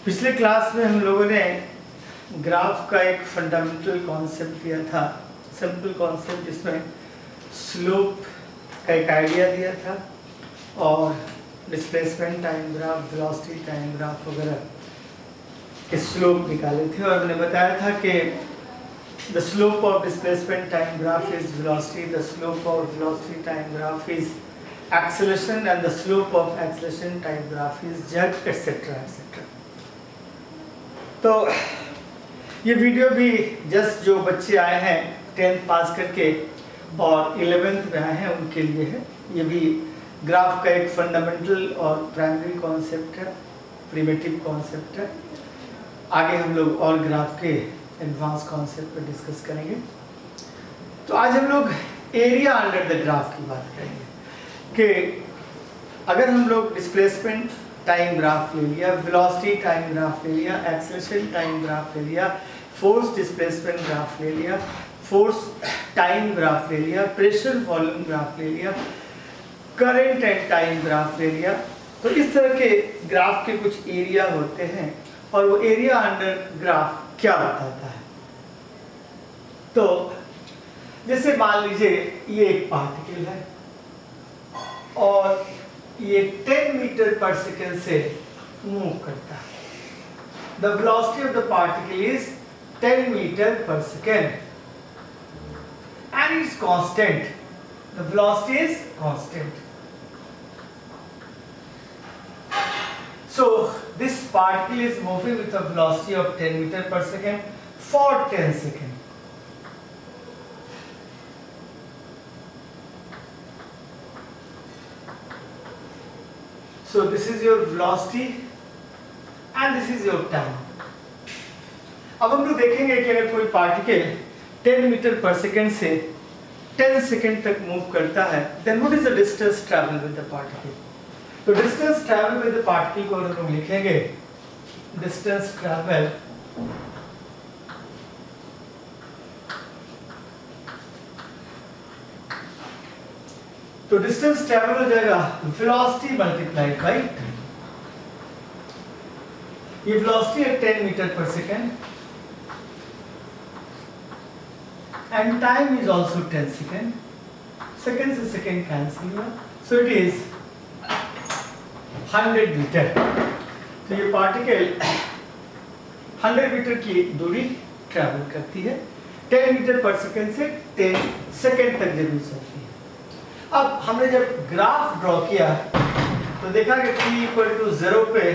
पिछले क्लास में हम लोगों ने ग्राफ का एक फंडामेंटल कॉन्सेप्ट दिया था, सिंपल कॉन्सेप्ट, जिसमें स्लोप का एक आइडिया दिया था और displacement time graph, velocity time graph वगैरह के स्लोप निकाले थे। और हमने बताया था कि the slope of displacement time graph is velocity, the slope of velocity time graph is acceleration and the slope of acceleration time graph is z, etc. etc. तो ये वीडियो भी जस्ट जो बच्चे आए हैं 10th पास करके और 11th में आए हैं उनके लिए है। ये भी ग्राफ का एक फंडामेंटल और प्राइमरी कॉन्सेप्ट है, प्रिमिटिव कॉन्सेप्ट है। आगे हम लोग और ग्राफ के एडवांस कॉन्सेप्ट पर डिस्कस करेंगे। तो आज हम लोग एरिया अंडर द ग्राफ की बात करेंगे कि अगर हम लोग डिस्प्लेसमेंट टाइम ग्राफ ले लिया, वेलोसिटी टाइम ग्राफ ले लिया, एक्सेलरेशन टाइम ग्राफ ले लिया, फोर्स डिस्प्लेसमेंट ग्राफ ले लिया, फोर्स टाइम ग्राफ ले लिया, प्रेशर वॉल्यूम ग्राफ ले लिया, करंट एंड टाइम ग्राफ ले लिया, तो इस तरह के ग्राफ के कुछ एरिया होते हैं और वो एरिया अंडर ग्राफ क्या बताता है। तो जैसे मान लीजिए ये एक पार्टिकल है और ये 10 मीटर पर सेकेंड से मूव करता है। The velocity of the particle is 10 metre per second and it's constant. The velocity is constant. So this particle is moving with a velocity of 10 metre per second for 10 seconds. So this is your velocity and this is your time. अब हम लोग देखेंगे कि अगर कोई particle 10 metre per second से 10 second तक move करता है, then what is the distance travel with the particle? तो distance travel with the particle को हम लोग लिखेंगे distance travel तो डिस्टेंस ट्रैवल हो जाएगा वेलोसिटी मल्टीप्लाइड बाय टाइम। ये वेलोसिटी है 10 metre per second and time is also 10 second. Second से सेकेंड कैंसिल हुआ, सो इट इज 100 मीटर। तो ये पार्टिकल 100 मीटर की दूरी ट्रैवल करती है 10 मीटर पर सेकेंड से 10 सेकेंड तक जरूर चलती है। अब हमने जब ग्राफ ड्रॉ किया तो देखा कि t इक्वल टू 0 पे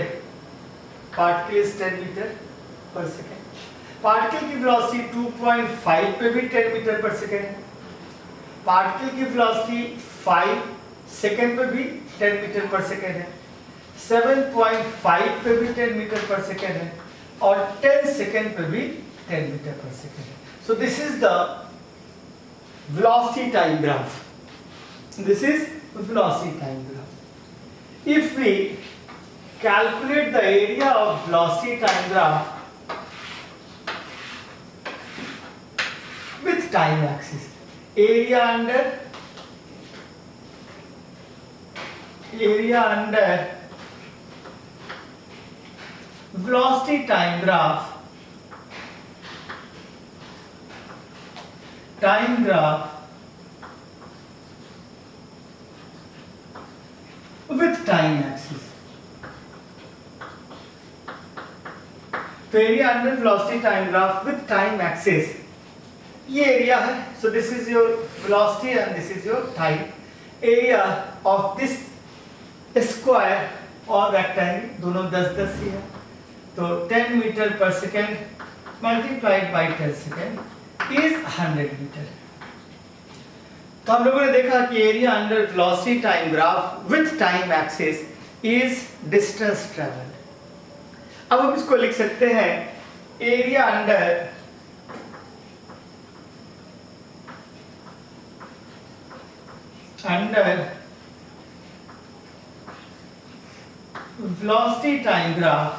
particle is 10 metre per second. Particle की वेलोसिटी 2.5 पे भी 10 मीटर पर सेकेंड है। पार्टिकल की वेलोसिटी 5 सेकेंड पे भी 10 मीटर पर सेकेंड है। 7.5 पे भी 10 मीटर पर सेकेंड है और 10 सेकेंड पे भी 10 मीटर पर सेकेंड है। So this is the velocity time graph. This is velocity time graph. If we calculate the area of velocity time graph with time axis, area under velocity time graph, with time axis. तो area under velocity time graph with time axis, ये area है। So this is your velocity and this is your time. Area of this square और rectangle दोनों 10-10 ही है, तो 10 metre per second multiplied by 10 second is 100 meter. तो हम लोगों ने देखा कि area under velocity time graph with time axis is distance travel. अब हम इसको लिख सकते हैं area under velocity time graph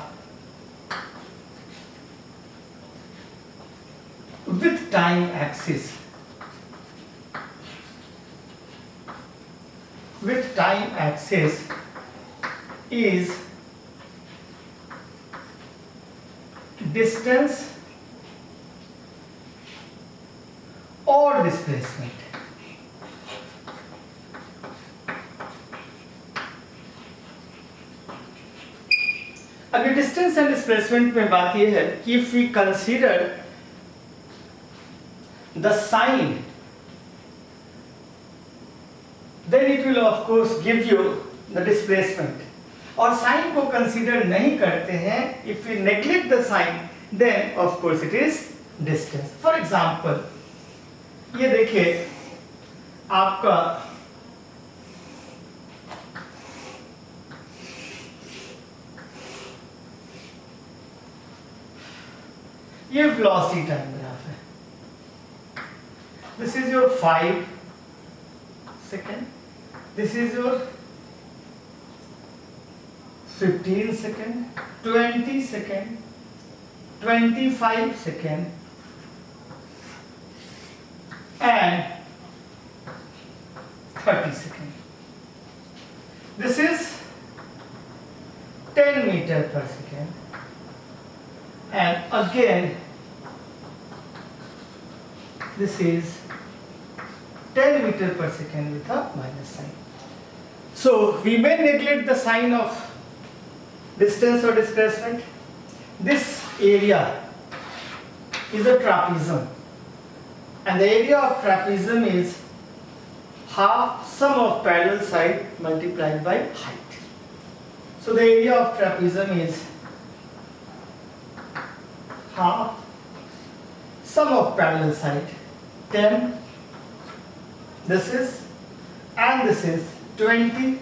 with time axis with time axis is distance or displacement. अगर डिस्टेंस एंड डिस्प्लेसमेंट में बात यह है कि if we consider the sign then it will of course give you the displacement, और sign को consider नहीं करते हैं, if we neglect the sign then of course it is distance. For example ये देखिए आपका ये वेलोसिटी टाइम ग्राफ है. This is your 5 second, this is your 15 second, 20 second, 25 second and 30 seconds. This is 10 meter per second, and again this is 10 meter per second with a minus sign. So we may neglect the sign of distance or displacement. This area is a trapezium, and the area of trapezium is half sum of parallel side multiplied by height. So the area of trapezium is half sum of parallel side 10, this is, and this is 20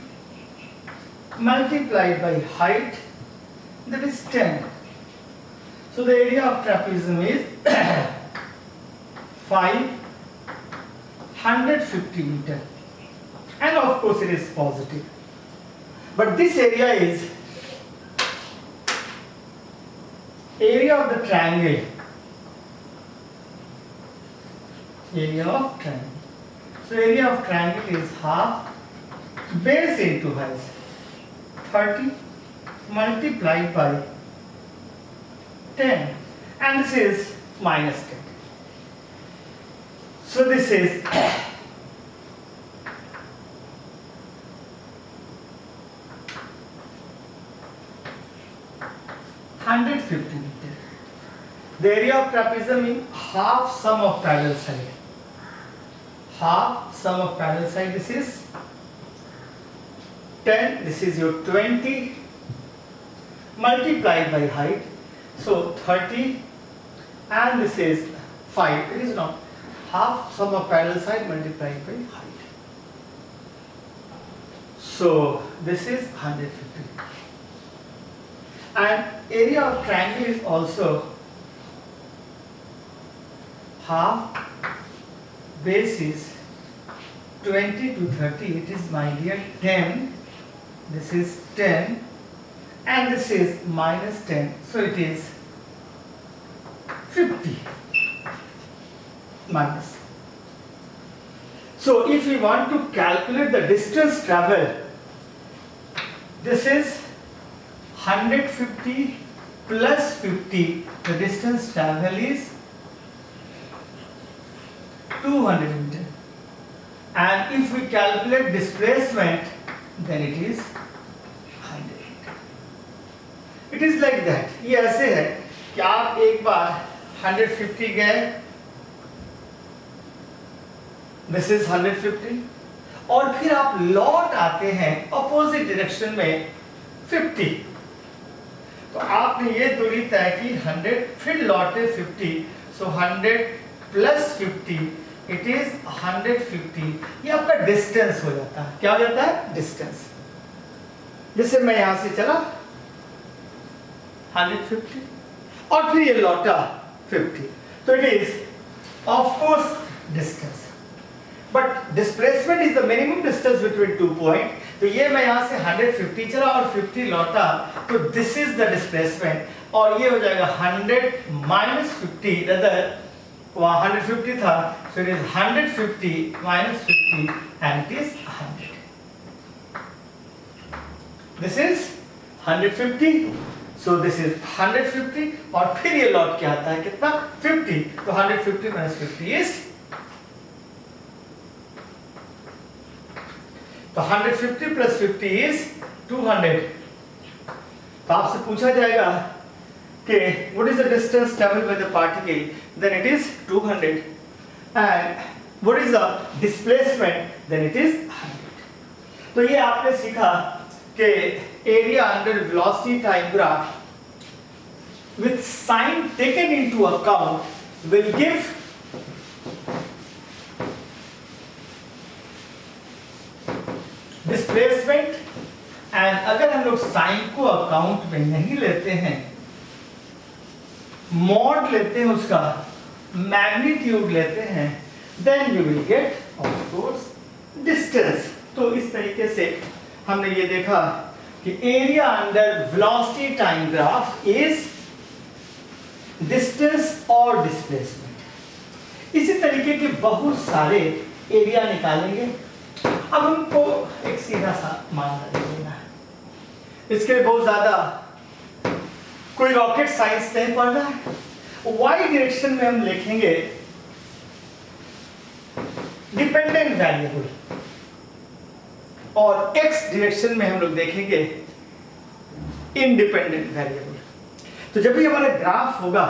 multiplied by height, that is 10. So the area of trapezium is 550 meter, and of course it is positive, but this area is area of the triangle, area of triangle. So area of triangle is half base into height, 30 multiplied by 10, and this is minus 10. So this is 150 meter. The area of trapezium is half sum of parallel side. Half sum of parallel side. This is 10. This is your 20 multiplied by height. So 30, and this is 5. It is not. Half sum of parallel side multiplied by height. So this is 150. And area of triangle is also half base is 20 to 30. It is, my dear, 10. This is 10, and this is minus 10. So it is 50. Minus. So if we want to calculate the distance traveled, this is 150 plus 50. The distance traveled is 200 meter. And if we calculate displacement, then it is 100 meter. It is like that. ये ऐसे है कि आप एक बार 150 गए, this is 150, और फिर आप लौट आते हैं अपोजिट डायरेक्शन में 50, तो आपने ये दूरी तय की 100, फिर लौटे 50, सो 100 प्लस 50, इट इज 150. ये आपका डिस्टेंस हो जाता है. क्या हो जाता है? डिस्टेंस. जैसे मैं यहां से चला 150 और फिर ये लौटा 50, तो it is of course distance. But displacement is the minimum distance between 2 point. तो ये मैं यहां से 150 चला और 50 लौटा, तो दिस इज द डिस्प्लेसमेंट, और ये हो जाएगा 100 माइनस 50. रदर वहां 150 था, so it is 150 minus 50 and it is 100. This is 150. So this is 150 और फिर ये लौट के आता है कितना 50, तो 150 माइनस 50 इज, तो 150 प्लस 50 इज 200। तो आपसे पूछा जाएगा कि what is the distance travelled by the particle, then it is 200, and what is the displacement, then it is 100। तो ये आपने सीखा कि area under velocity time graph with sign taken into account will give displacement, and अगर हम लोग sign को account में नहीं लेते हैं, मॉड लेते हैं, उसका मैग्नीट्यूड लेते हैं, then you will get of course distance। तो इस तरीके से हमने ये देखा कि area under velocity time graph is distance और डिस्प्लेसमेंट। इसी तरीके के बहुत सारे एरिया निकालेंगे। अब हमको एक सीधा सा मामला लेना है, इसके लिए बहुत ज्यादा कोई रॉकेट साइंस नहीं पढ़ना है। वाई डायरेक्शन में हम लिखेंगे डिपेंडेंट वेरिएबल, और एक्स डायरेक्शन में हम लोग देखेंगे इंडिपेंडेंट वेरिएबल। तो जब भी हमारा ग्राफ होगा,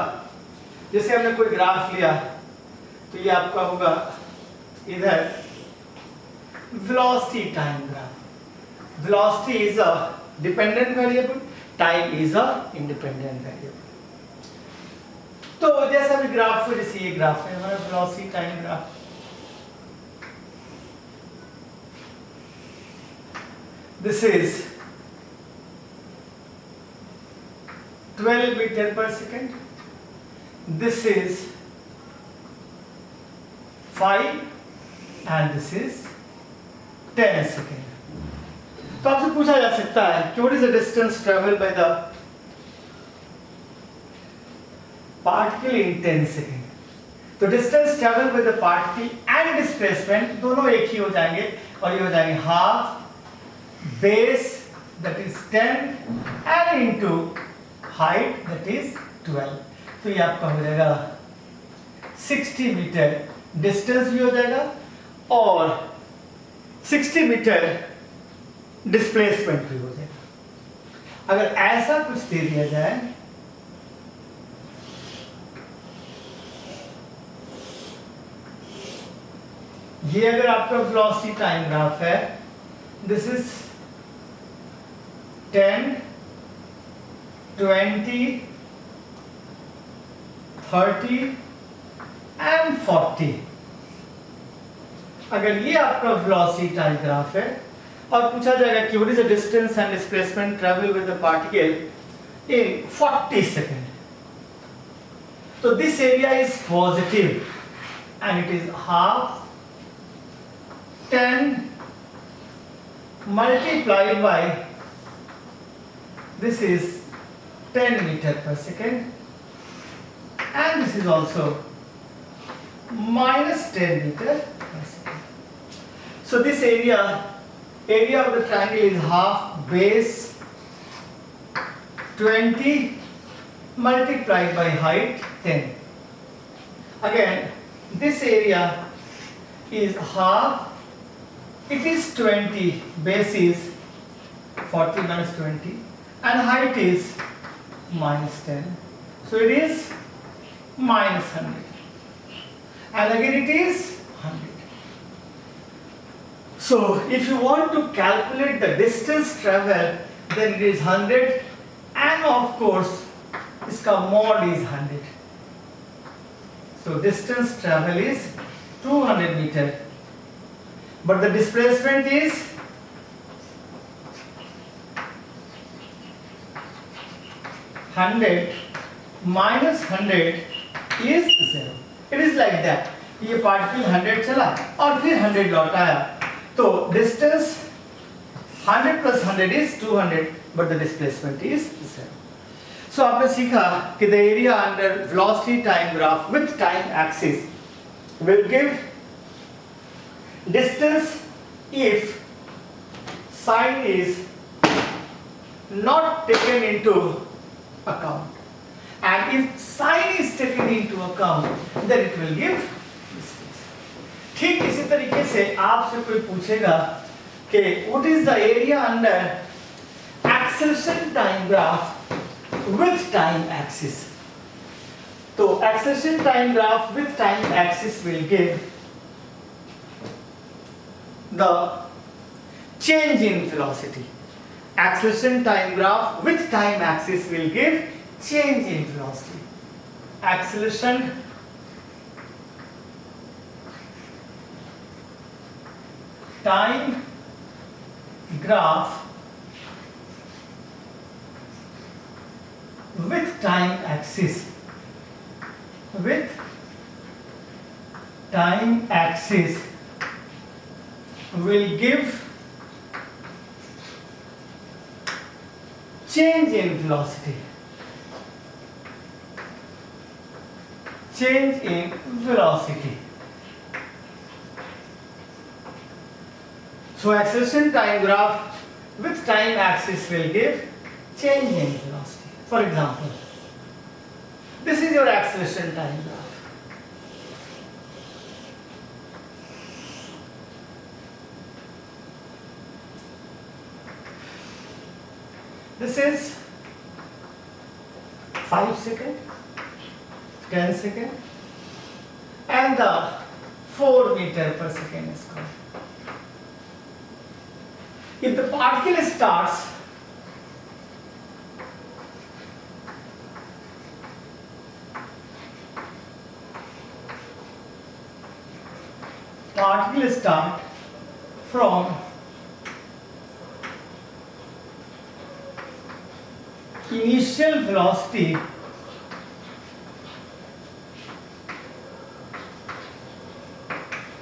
जैसे हमने कोई ग्राफ लिया, तो ये आपका होगा इधर velocity time graph. Velocity is a dependent variable, time is a independent variable. तो जैसा भी ग्राफ हो, जैसे ये ग्राफ है हमारा velocity time graph, this is 12 meter per second, this is 5 and this is 10 second। तो आपसे पूछा जा सकता है कि what is the distance traveled by the particle in 10 second। तो distance traveled by the particle and displacement दोनों एक ही हो जाएंगे, और ये हो जाएंगे half base that is 10 and into height that is 12। तो ये आपका हो जाएगा 60 मीटर डिस्टेंस भी हो जाएगा और 60 मीटर डिस्प्लेसमेंट भी हो जाएगा। अगर ऐसा कुछ दे दिया जाए, ये अगर आपका वेलोसिटी टाइम ग्राफ है, दिस इज 10, 20, 30 and 40। अगर ये आपका वेलोसिटी टाइम ग्राफ है और पूछा जाएगा कि what is the distance and displacement travel with the particle in 40 second, तो this area is positive and it is half 10 multiplied by this is 10 meter per second and this is also minus 10 meter per second। So this area of the triangle is half base 20 multiplied by height 10। Again this area is half, it is 20, base is 40 minus 20 and height is minus 10, so it is minus 100 and again it is 100। So if you want to calculate the distance traveled, then it is 100 and of course इसका mod is 100, so distance travel is 200 meter, but the displacement is 100 minus 100 is 0। It is like that। ये particle 100 चला और फिर 100 लौट आया, तो distance 100 plus 100 is 200, but the displacement is 0। So आपने सीखा कि the area under velocity time graph with time axis will give distance if sign is not taken into account. And if sign is taken into account, then it will give distance. ठीक इसी तरीके से आपसे कोई पूछेगा कि what is the area under acceleration time graph with time axis? तो acceleration time graph with time axis will give the change in velocity. Acceleration time graph with time axis will give change in velocity. Acceleration time graph with time axis will give change in velocity. Change in velocity. So acceleration time graph with time axis will give change in velocity. For example, this is your acceleration time graph. This is 5 seconds, 10 seconds, and the 4 meter per second is called. If the particle starts from initial velocity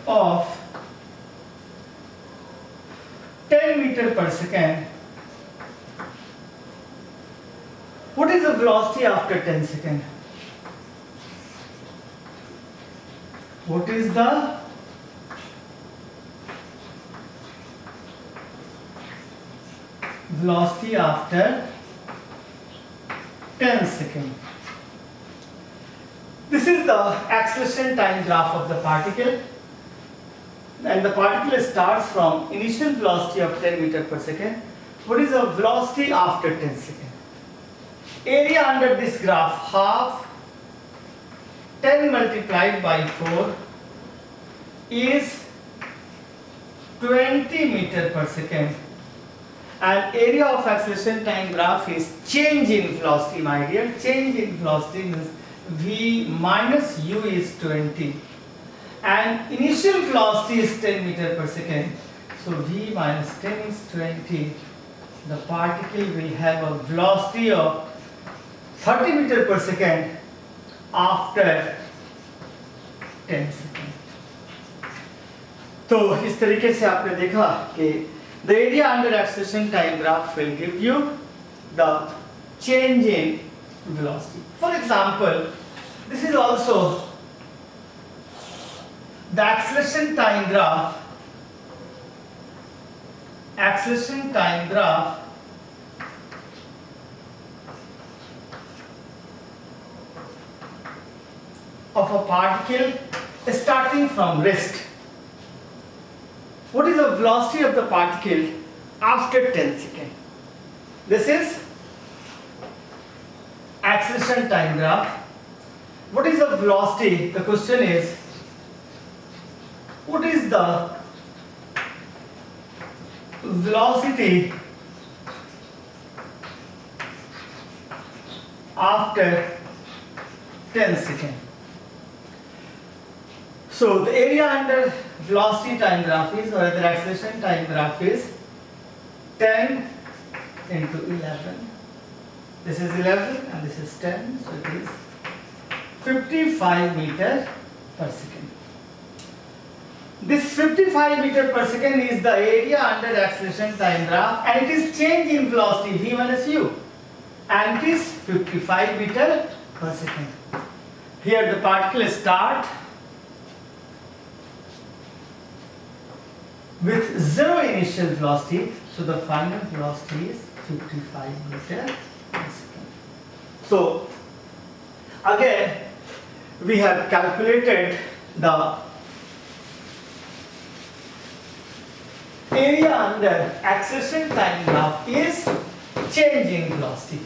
of 10 meter per second. What is the velocity after 10 seconds? What is the velocity after 10 seconds? This is the acceleration time graph of the particle, and the particle starts from initial velocity of 10 meter per second. What is the velocity after 10 seconds? Area under this graph, half 10 multiplied by 4 is 20 meter per second, and area of acceleration time graph is change in velocity, my dear. Change in velocity means v minus u is 20, and initial velocity is 10 meter per second, so v minus 10 is 20. The particle will have a velocity of 30 meter per second after 10 seconds. तो इस तरीके से आपने देखा कि the area under acceleration time graph will give you the change in velocity. For example, this is also the acceleration time graph of a particle starting from rest. What is the velocity of the particle after 10 seconds? This is acceleration time graph. What is the velocity? The question is, what is the velocity after 10 seconds? So the area under velocity time graph is, or the acceleration time graph is 10 into 11. This is 11 and this is 10, so it is 55 meter per second. This 55 meter per second is the area under acceleration time graph, and it is change in velocity v minus u, and it is 55 meter per second. Here the particle start with zero initial velocity, so the final velocity is 55 meter per second. So again we have calculated the area under acceleration time graph is changing velocity.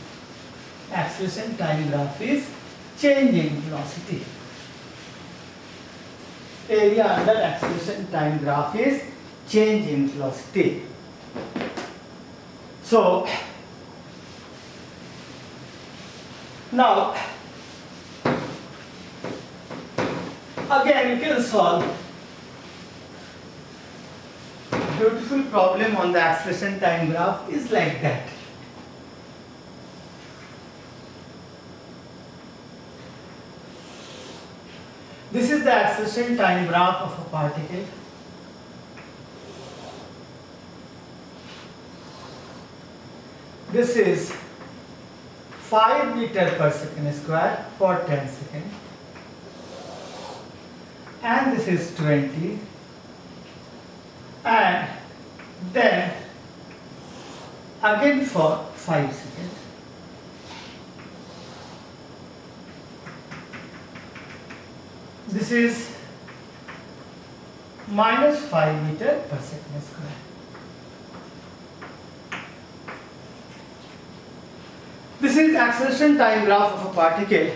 Acceleration time graph is changing velocity. Area under acceleration time graph is changing velocity. So now again you can solve beautiful problem on the acceleration time graph is like that. This is the acceleration time graph of a particle. This is 5 meter per second square for 10 seconds. And this is 20. And then again for 5 seconds. This is minus 5 meter per second square. This is acceleration time graph of a particle.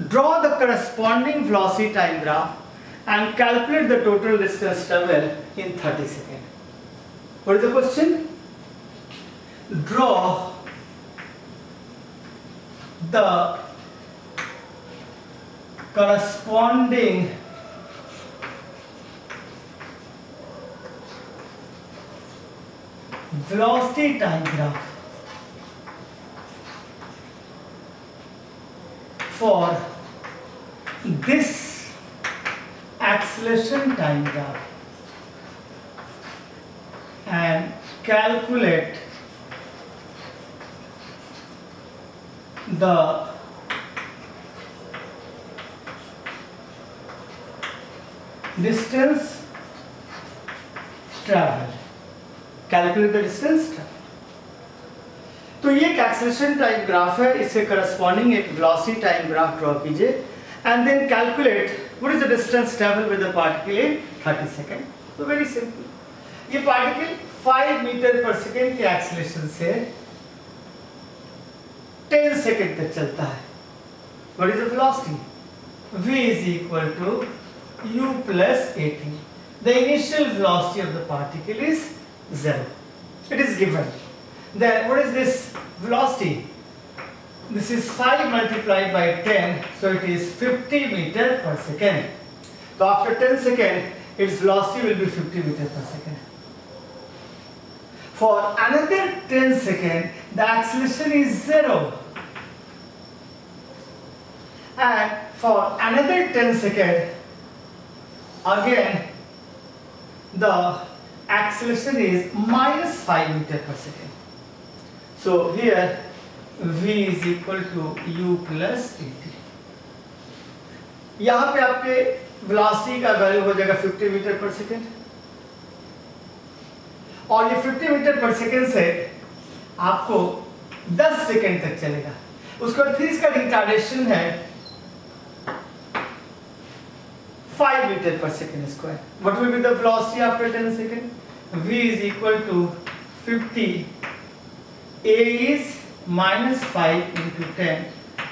Draw the corresponding velocity time graph and calculate the total distance traveled in 30 seconds. What is the question? Draw the corresponding velocity time graph for this acceleration time graph and calculate the distance traveled. Calculate the distance traveled. तो ये एक acceleration time graph है, इससे corresponding एक velocity time graph draw कीजिए and then calculate what is the distance travel with the particle in 30 second. तो very simple, ये particle 5 meter per second के एक्सेलरेशन से 10 सेकंड तक चलता है. What is the velocity? v is equal to u plus at. The initial velocity of the particle is 0. It is given. Then what is this velocity? This is 5 multiplied by 10, so it is 50 meter per second. So after 10 seconds, its velocity will be 50 meter per second. For another 10 seconds, the acceleration is 0. And for another 10 seconds, again, the acceleration is minus 5 meter per second. So here v is equal to u plus at. यहाँ पे आपके velocity का value हो जाएगा 50 metre per second, और ये 50 metre per second से आपको 10 सेकेंड तक चलेगा. उसके बाद फिर इसका रिटार्डेशन है 5 meter per second square. What will be the velocity after 10 seconds? v is equal to 50. A is minus 5 into 10,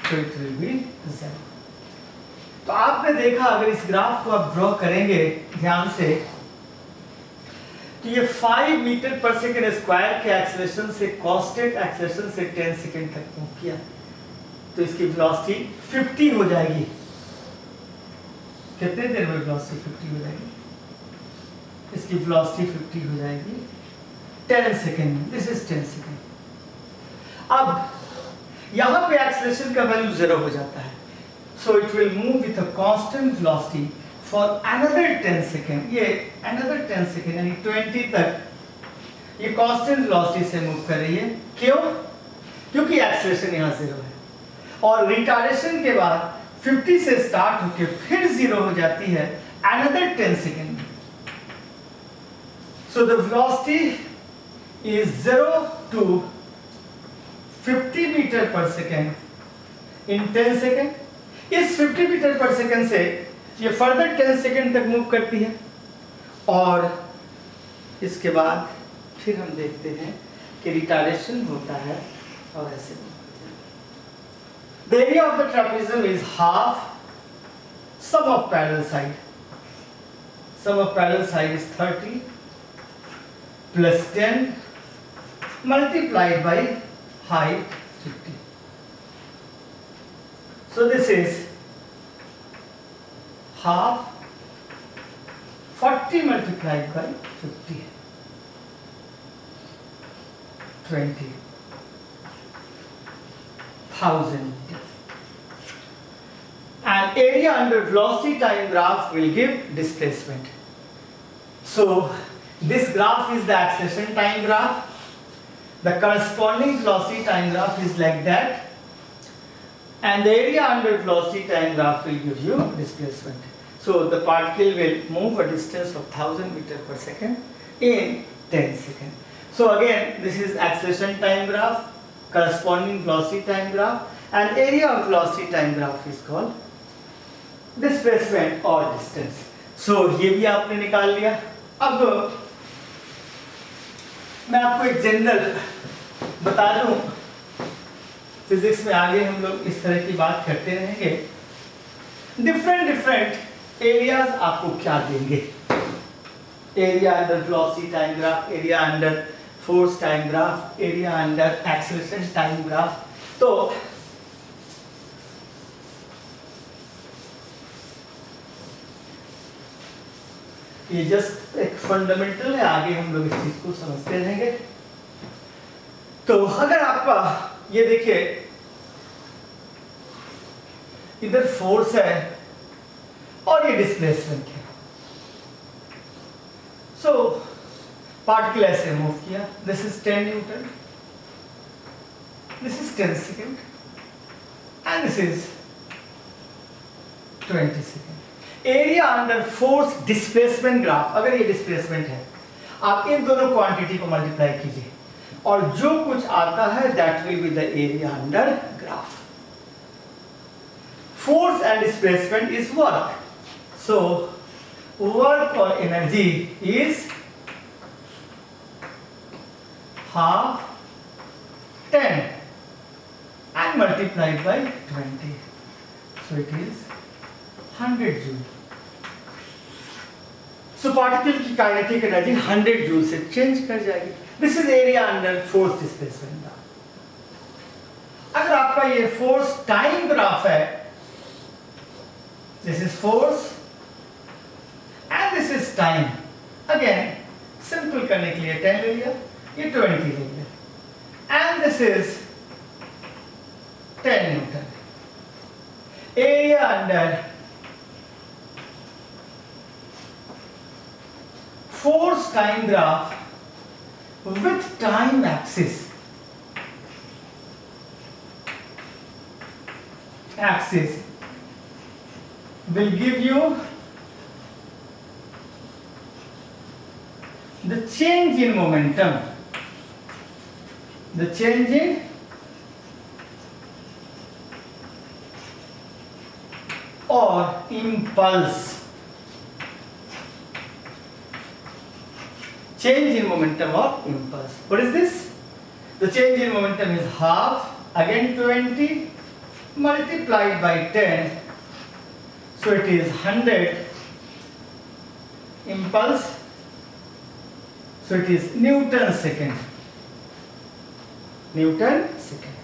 so it will be 0. तो आपने देखा, अगर इस ग्राफ को आप ड्रॉ करेंगे ध्यान से, तो ये 5 मीटर पर सेकेंड स्क्वायर के एक्सेलरेशन से कांस्टेंट एक्सेलरेशन से 10 सेकेंड तक मूव किया, तो इसकी वेलोसिटी 50 हो जाएगी. कितने देर में वेलोसिटी 50 हो जाएगी? इसकी वेलोसिटी 50 हो जाएगी 10 सेकेंड में. This is 10 second. अब यहां पे एक्सेलरेशन का वैल्यू 0 हो जाता है, so it will move with a constant velocity for another 10 second. ये अनदर 10 सेकेंड यानी 20 तक ये कांस्टेंट वेलोसिटी से मूव कर रही है. क्यों? क्योंकि एक्सेलरेशन यहां 0 है, और रिटार्डेशन के बाद 50 से स्टार्ट होकर फिर 0 हो जाती है another 10 second. So the velocity is 0 to 50 meter per second in 10 second. इस 50 मीटर पर सेकेंड से ये फर्दर 10 सेकेंड तक मूव करती है और इसके बाद फिर हम देखते हैं कि रिटार्डेशन होता है और ऐसे. The area of the trapezium is half sum of parallel side. Sum of parallel side is 30 plus 10 multiplied by height 50. So this is half 40 multiplied by 50, 20,000. And area under velocity time graph will give displacement. So this graph is the acceleration time graph. The corresponding velocity time graph is like that. And the area under velocity time graph will give you displacement. So the particle will move a distance of 1000 meters per second in 10 seconds. So again, this is acceleration time graph, corresponding velocity time graph, and area of velocity time graph is called displacement or distance. So ये भी आपने निकाल लिया. अब मैं आपको एक general बता दूं. फिजिक्स में आगे हम लोग इस तरह की बात करते रहेंगे. डिफरेंट एरियाज आपको क्या देंगे. Area under velocity time graph, area under force time graph, area under acceleration time graph. तो ये जस्ट एक फंडामेंटल है, आगे हम लोग इस चीज को समझते रहेंगे. तो अगर आपका ये देखिए इधर फोर्स है और ये डिस्प्लेसमेंट है. सो पार्टिकल ऐसे मूव किया. This is 10 Newton, this is 10 second and this is 20 second. Area under force displacement graph, अगर ये डिस्प्लेसमेंट है, आप इन दोनों क्वांटिटी को मल्टीप्लाई कीजिए और जो कुछ आता है that will be the area under graph. Force and displacement is work. So work और energy is half 10 and multiplied by 20. So it is 100 joule. So particle की kinetic energy 100 joule से change कर जाएगी. This is area under force displacement graph. अगर आपका ये force time graph है, this is force and this is time. Again simple करने के लिए 10 ले लिया, ये 20 ले लिया, and this is 10 Newton. Area under force time graph with time axis will give you the change in momentum, the change in or impulse. Change in momentum or impulse. What is this? The change in momentum is half, again 20 multiplied by 10, so it is 100. Impulse, so it is Newton second. Newton second.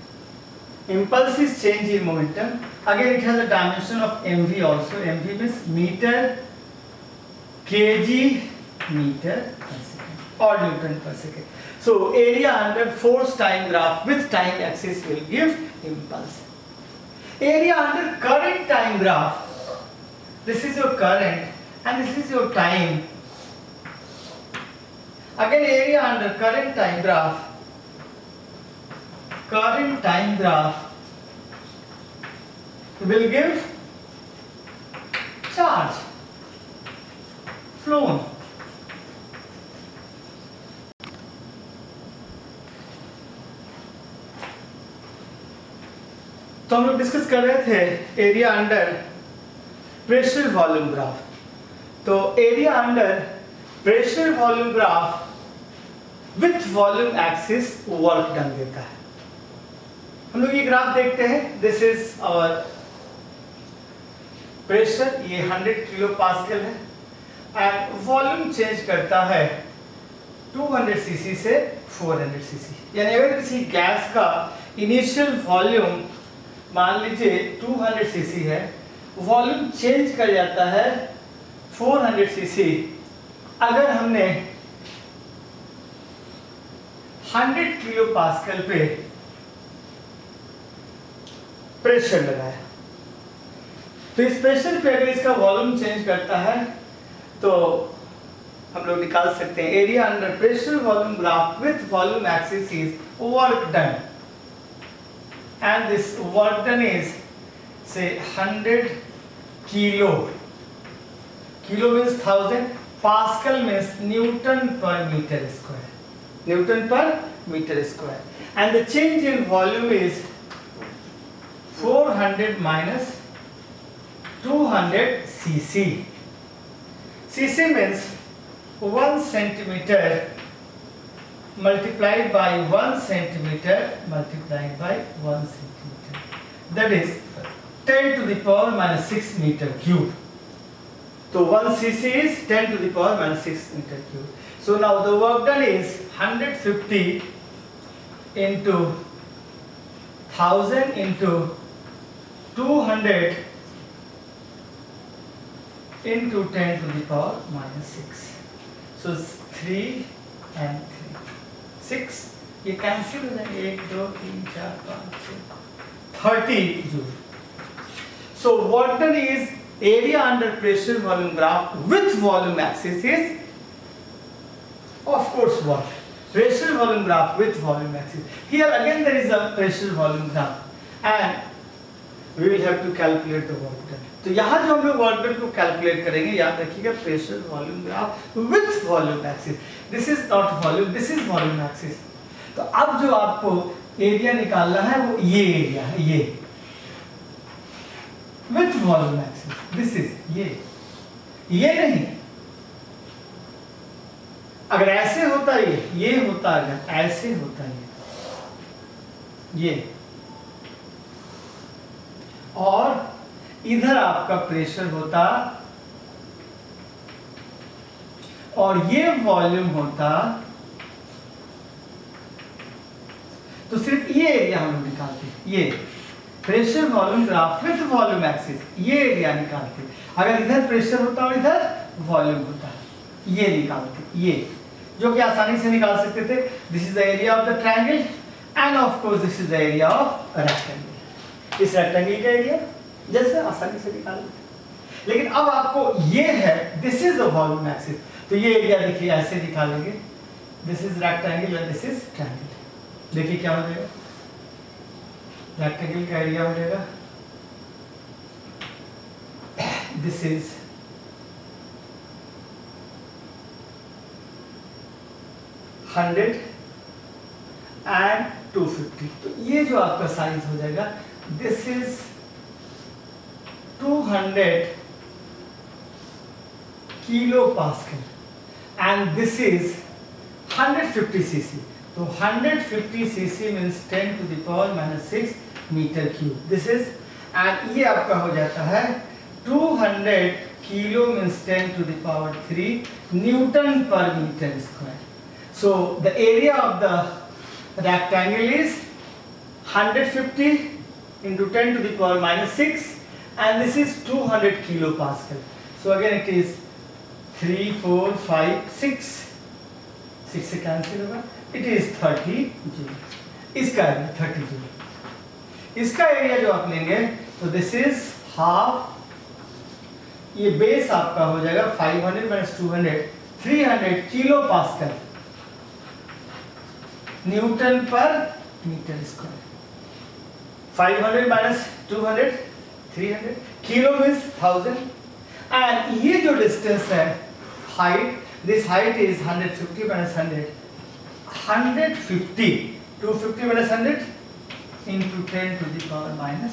Impulse is change in momentum. Again it has a dimension of mv also. mv means meter, kg meter per second or Newton per second. So area under force time graph with time axis will give impulse. Area under current time graph, this is your current and this is your time. Again area under current time graph will give charge flown. तो हम लोग discuss कर रहे थे area under pressure volume graph. तो area under pressure volume graph with volume axis work done देता है। हम लोग ये ग्राफ देखते हैं, दिस इज आवर प्रेशर, ये 100 किलो पास्कल है एंड वॉल्यूम चेंज करता है 200 सीसी से 400 सीसी। यानी अगर किसी गैस का इनिशियल वॉल्यूम मान लीजिए 200 सीसी है, वॉल्यूम चेंज कर जाता है 400 सीसी अगर हमने 100 किलो पास्कल पे प्रेशर लगाया। तो इस प्रेशर पे अगर इसका वॉल्यूम चेंज करता है तो हम लोग निकाल सकते हैं area under pressure volume graph with volume axis is work done and this work done is से 100 kilo, kilo means 1000, pascal means newton per metre square, newton per metre square and the change in volume is 400 minus 200 cc. cc means 1 centimeter multiplied by 1 centimeter multiplied by 1 centimeter. That is 10 to the power minus 6 meter cube. So 1 cc is 10 to the power minus 6 meter cube. So now the work done is 150 into 1000 into 200 into 10 to the power minus 6. So 3 and 3, 6. ये cancel हो जाएंगे, 1 2 3 4 5 6, 30 joule. So what done is area under pressure volume graph with volume axis is of course what? Pressure volume graph with volume axis. Here again there is a pressure volume graph and we will have to calculate the work done. तो यहाँ जो हम लोग work done को calculate करेंगे, याद रखिएगा pressure volume graph with volume axis, this is not volume, this is volume axis. तो अब जो आपको एरिया निकालना है वो ये एरिया है, ये with volume axis, this is ये नहीं। अगर ऐसे होता ये होता, अगर ऐसे होता ये और इधर आपका प्रेशर होता और ये वॉल्यूम होता, तो सिर्फ ये एरिया हम लोग निकालते, ये pressure volume graph with volume axis, ये एरिया निकालते। अगर इधर प्रेशर होता और इधर वॉल्यूम होता, ये निकालते, ये जो कि आसानी से निकाल सकते थे। This is the area of the triangle end of course this is the area of rectangle. इस रेक्टेंगल का एरिया जैसे आसानी से निकाल लेते, लेकिन अब आपको ये है, this is the volume axis, तो ये एरिया देखिए ऐसे निकालेंगे, this is rectangle and this is triangle. देखिए क्या हो जाएगा, रेक्टेंगल का एरिया हो जाएगा, दिस इज 100 एंड 250, तो ये जो आपका साइज हो जाएगा, this is 200 kilo pascal and this is 150 CC. तो 150 CC means 10 to the power minus 6 metre cube, this is, and ये आपका हो जाता है 200 kilo means 10 to the power 3 newton per metre square. So the area of the rectangle is 150 into 10 to the power minus 6 and this is 200 kilopascal. So again it is 3 4 5 6, 6 से cancel होगा, it is 30 joule. इसका area 30 joule. इसका area जो आप लेंगे तो this is half, ये base आपका हो जाएगा 500 minus 200 300 kilo pascal newton per metre square. 500 minus 200 300, kilo means 1000 and ये जो डिस्टेंस है height, this height is 150 minus 100 150, 250 minus 100 into 10⁻⁻⁶।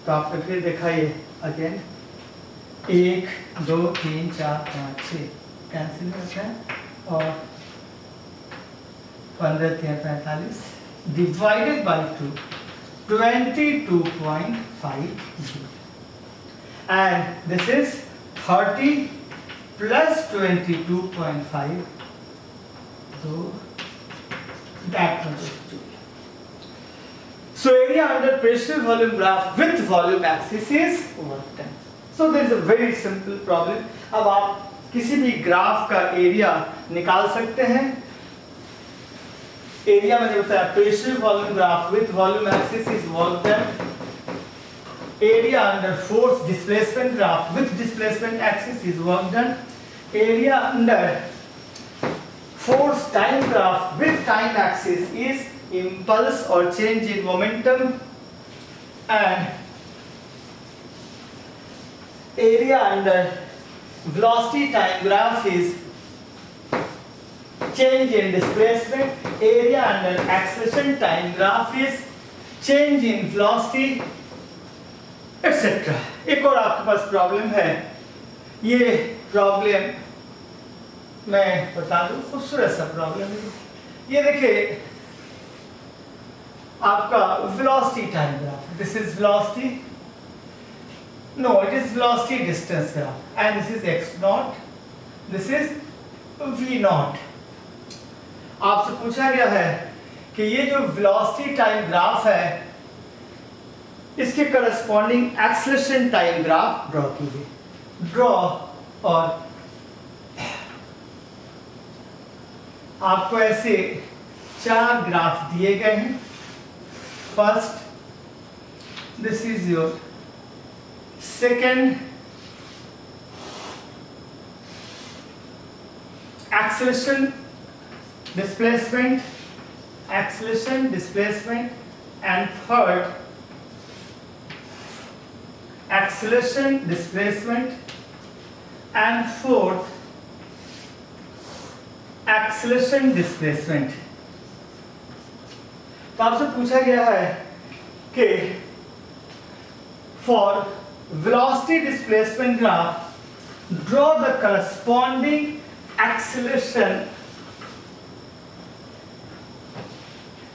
तो आपने फिर देखा ये अगेन 1 2 3 4 5 6 कैंसिल होता है और 15 3 45 divided by 2 22.50 and this is 30 plus 22.5 so that much of Joule. So area under pressure volume graph with volume axis is work done. So there is a very simple problem. अब आप किसी भी graph का area निकाल सकते हैं. Area मैंने बताया pressure volume graph with volume axis is work done. Area under force displacement graph with displacement axis is work done. Area under force time graph with time axis is impulse or change in momentum, and area under velocity time graph is change in displacement. Area under acceleration time graph is change in velocity, etc. एक और आपके पास problem है. ये problem मैं बता दूं, खूबसूरत सा प्रॉब्लम है. ये देखिए आपका velocity time graph. This is velocity. No, it is velocity distance graph. And this is x naught. This is v naught. आपसे पूछा गया है कि ये जो velocity time graph है, इसके corresponding acceleration time graph draw कीजिए. Draw और आपको ऐसे 4 ग्राफ दिए गए हैं. First, this is your second acceleration, displacement, and third acceleration, displacement, and fourth acceleration, displacement. तो आपसे पूछा गया है कि for velocity displacement graph draw the corresponding acceleration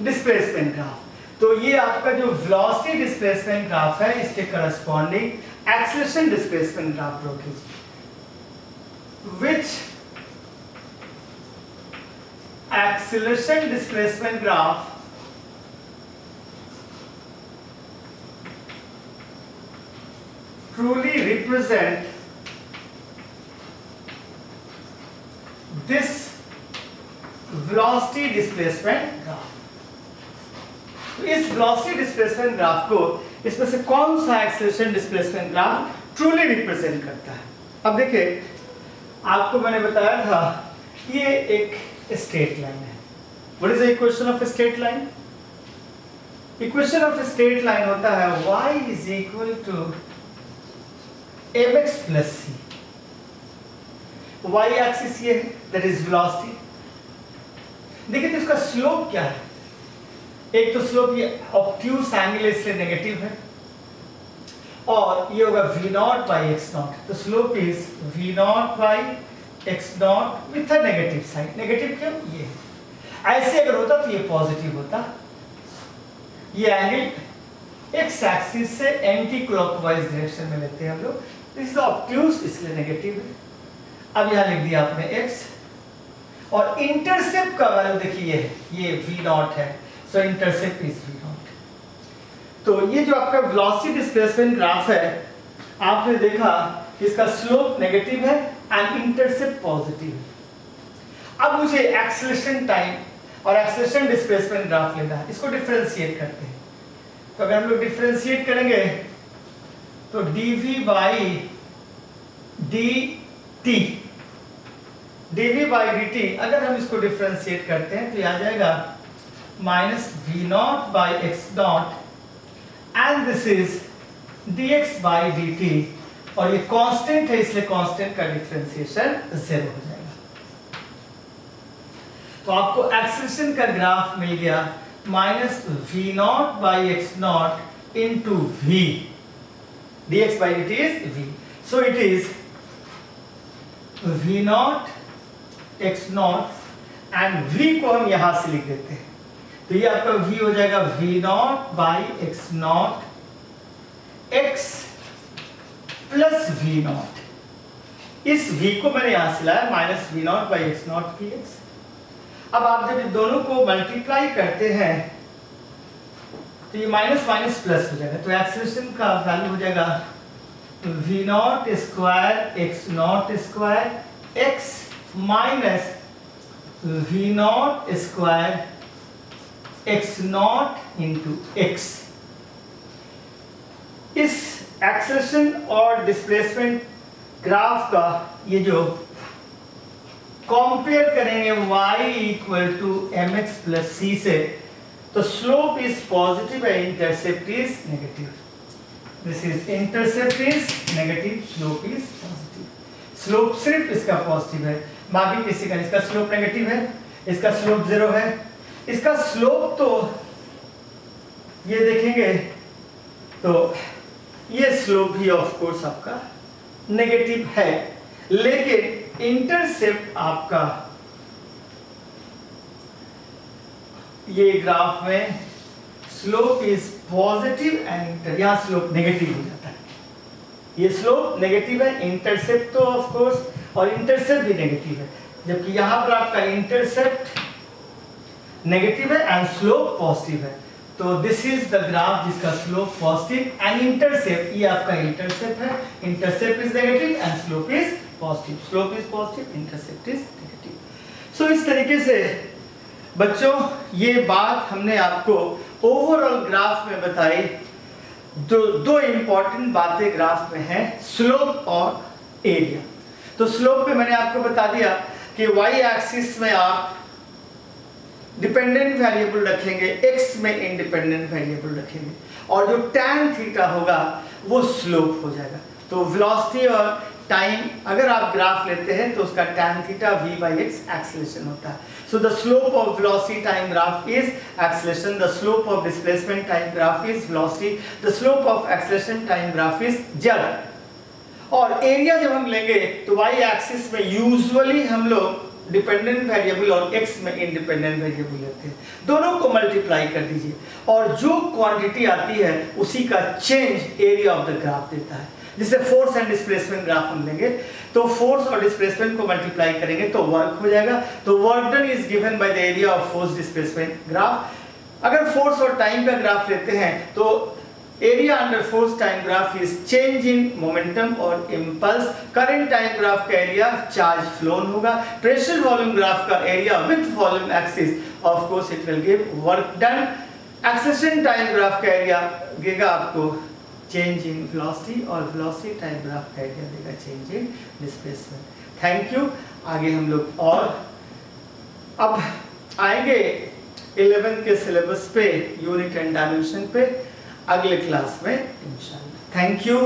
displacement graph. तो ये आपका जो velocity displacement graph है, इसके corresponding acceleration displacement graph draw कीजिए. Which acceleration displacement graph truly represent this velocity displacement graph. तो इस velocity displacement graph को इसमें से कौन सा acceleration displacement graph truly represent करता है? अब देखिए आपको मैंने बताया था ये एक straight line है. What is the equation of a straight line? Equation of a straight line होता है y is equal to mx plus c. y axis ये है, that is velocity. देखिए तो इसका स्लोप क्या है? एक तो स्लोप ये ऑब्ट्यूस एंगल इसलिए नेगेटिव है और ये होगा v naught by x naught. तो slope is v naught by x naught with a negative sign. Negative क्यों? ये ऐसे अगर होता तो ये पॉजिटिव होता. ये एंगल x एक्सिस से एंटी क्लॉकवाइज डायरेक्शन में लेते हैं हम लोग. दिस इज ऑब्ट्यूस इसलिए नेगेटिव है. अब यहाँ लिख दिया आपने x और इंटरसेप्ट का वैल्यू देखिए ये v naught है. सो इंटरसेप्ट इज v naught. तो ये जो आपका वेलोसिटी डिस्प्लेसमेंट ग्राफ है आपने देखा इसका स्लोप नेगेटिव है एंड इंटरसेप्ट पॉजिटिव है. अब मुझे एक्सेलरेशन टाइम और एक्सेलरेशन डिस्प्लेसमेंट ग्राफ लेना है. इसको डिफरेंशिएट करते हैं. तो अगर हम लोग डिफरेंशिएट करेंगे तो dv by dt अगर हम इसको डिफरेंशिएट करते हैं तो ये आ जाएगा minus v naught by x naught and this is dx by dt और ये कांस्टेंट है इसलिए कांस्टेंट का डिफरेंशिएशन 0 हो जाएगा. तो आपको एक्सेलरेशन का ग्राफ मिल गया minus v naught by x naught into v. dx by dt is v. So it is v naught x naught and v को हम यहां से लिख देते हैं, तो ये आपका v हो जाएगा v naught by x naught x plus v naught. इस v को मैंने यहां से लाया minus v naught by x naught px. अब आप जब इन दोनों को मल्टीप्लाई करते हैं तो ये माइनस माइनस प्लस हो जाएगा, तो एक्सेलरेशन का वैल्यू हो जाएगा v naught square x naught square x minus v naught square x naught into x. इस एक्सेलरेशन और डिस्प्लेसमेंट ग्राफ का ये जो कंपेयर करेंगे y equal to mx plus c से, तो slope is positive and intercept is negative. This is intercept is negative, slope is positive. Slope सिर्फ इसका पॉजिटिव है, बाकी किसी का, इसका स्लोप नेगेटिव है, इसका स्लोप 0 है. इसका स्लोप तो ये देखेंगे तो ये स्लोप भी ऑफ कोर्स आपका नेगेटिव है, लेकिन इंटरसेप्ट आपका ये ग्राफ में स्लोप इज पॉजिटिव एंड यहां स्लोप नेगेटिव हो जाता है. ये स्लोप नेगेटिव है, इंटरसेप्ट तो ऑफ कोर्स, और इंटरसेप्ट भी नेगेटिव है, जबकि यहां पर आपका इंटरसेप्ट नेगेटिव है एंड स्लोप पॉजिटिव है. तो दिस इज द ग्राफ जिसका स्लोप पॉजिटिव एंड इंटरसेप्ट, ये आपका इंटरसेप्ट है, intercept is negative and slope is positive. Slope is positive, intercept is negative. So इस तरीके से बच्चों ये बात हमने आपको ओवरऑल ग्राफ में बताई. दो इंपॉर्टेंट बातें ग्राफ में हैं, स्लोप और एरिया. तो स्लोप पे मैंने आपको बता दिया कि y एक्सिस में आप डिपेंडेंट वेरिएबल रखेंगे, x में इंडिपेंडेंट वेरिएबल रखेंगे, और जो tan थीटा होगा वो स्लोप हो जाएगा. तो वेलोसिटी और टाइम अगर आप ग्राफ लेते हैं तो उसका tan theta v by x acceleration होता है. So the slope of velocity time graph is acceleration, the slope of displacement time graph is velocity, the slope of acceleration time graph is z. और area जब हम लेंगे तो y axis में usually हम लोग डिपेंडेंट वेरिएबल और x में इंडिपेंडेंट वेरिएबल लेते हैं, दोनों को मल्टीप्लाई कर दीजिए और जो क्वांटिटी आती है उसी का change area of the graph देता है. जिसे फोर्स एंड डिस्प्लेसमेंट ग्राफ हम लेंगे तो फोर्स और डिस्प्लेसमेंट को मल्टीप्लाई करेंगे तो वर्क हो जाएगा. तो work done is given by the area of force displacement graph. अगर फोर्स और टाइम का ग्राफ लेते हैं तो area under force time graph is change in momentum और इंपल्स. करंट टाइम ग्राफ का एरिया चार्ज फ्लोन होगा. प्रेशर वॉल्यूम ग्राफ का area with volume axis, of course it will give work done. Acceleration time graph का area देगा आपको change in velocity, और velocity time graph का area देगा change in displacement. Thank you. आगे हम लोग और अब आएंगे 11th के सिलेबस पे, यूनिट एंड डायमेंशन पे अगले क्लास में इंशाल्लाह. Thank you.